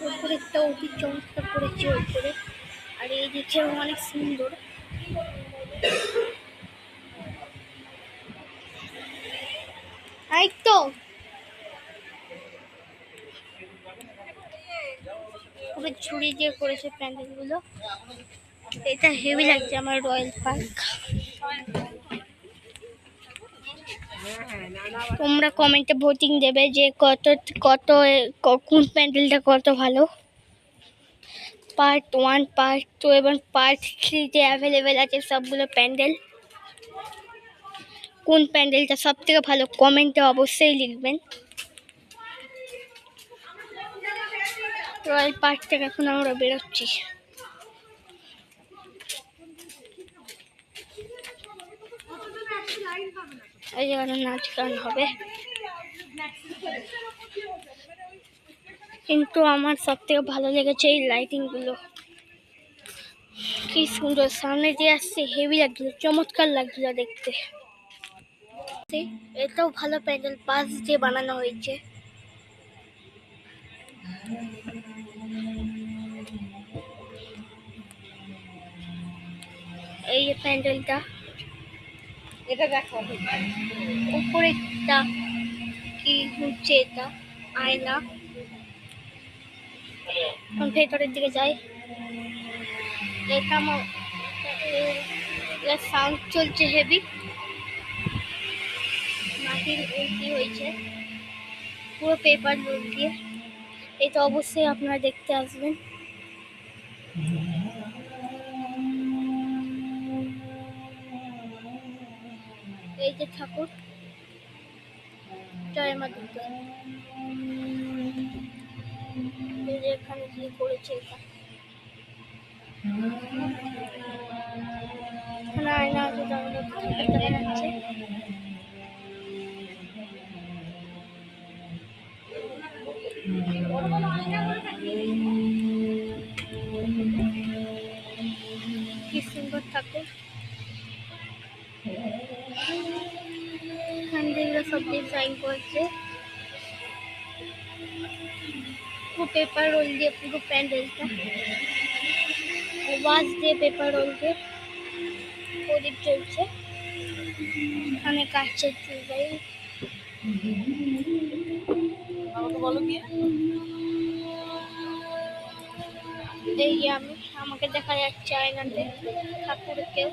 উপরেরটা অতি চমৎকার করেছে উপরে, আর এই দিকে অনেক সুন্দর। এই তো পুরো ঝুড়ি দিয়ে করেছে প্যান্ডেল গুলো। এটা হেভি লাগছে আমার রয়্যাল পার্ক। তোমরা কমেন্টে ভোটিং দেবে যে কত কত কোন প্যান্ডেলটা কত ভালো। পার্ট 1, পার্ট 2 এবং পার্ট 3 যে অ্যাভেলেবেল আছে সবগুলো প্যান্ডেল, কোন প্যান্ডেলটা সব থেকে ভালো কমেন্টে অবশ্যই লিখবেন। রয়্যাল পার্ক থেকে এখন আমরা বেরোচ্ছি। এই জায়গাটা নাচ গান হবে, কিন্তু আমার সব থেকে ভালো লেগেছে এই লাইটিং গুলো, কি সুন্দর সামনে দিয়ে আসছে, হেভি লাগছিল, চমৎকার লাগছিল দেখতে। এটাও ভালো প্যান্ডেল, পাশ দিয়ে বানানো হয়েছে। এই যে প্যান্ডেলটা, এটা দেখো উপরেরটা কি হচ্ছে, এটা আয়না। ভেতরের দিকে যাই, এটা সাউন্ড চলছে হেভি, মাটির উল্টি হয়েছে পুরো পেপার রোল দিয়ে। এটা অবশ্যই আপনারা দেখতে আসবেন। এই যে ঠাকুর, জয় মা দুর্গা, এই যে এখানে কি করেছে, এটা এখানে আয়না আছে, দেখা যাচ্ছে। কি সুন্দর ঠাকুর, এখান থেকে সব ডিজাইন করছে পুরো পেপার রোল দিয়ে, পুরো প্যান্ডেলটা ওয়াশ দিয়ে পেপার রোল দিয়ে প্রদীপ চলছে। এখানে কাঠের ডিজাইন, এই যে আমাকে দেখা যাচ্ছে আয়নাতে ঠাকুরকে।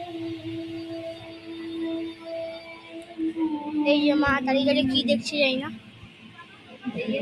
এই যে মা দাঁড়িয়ে দাঁড়িয়ে কি দেখছে জানি না, এই যে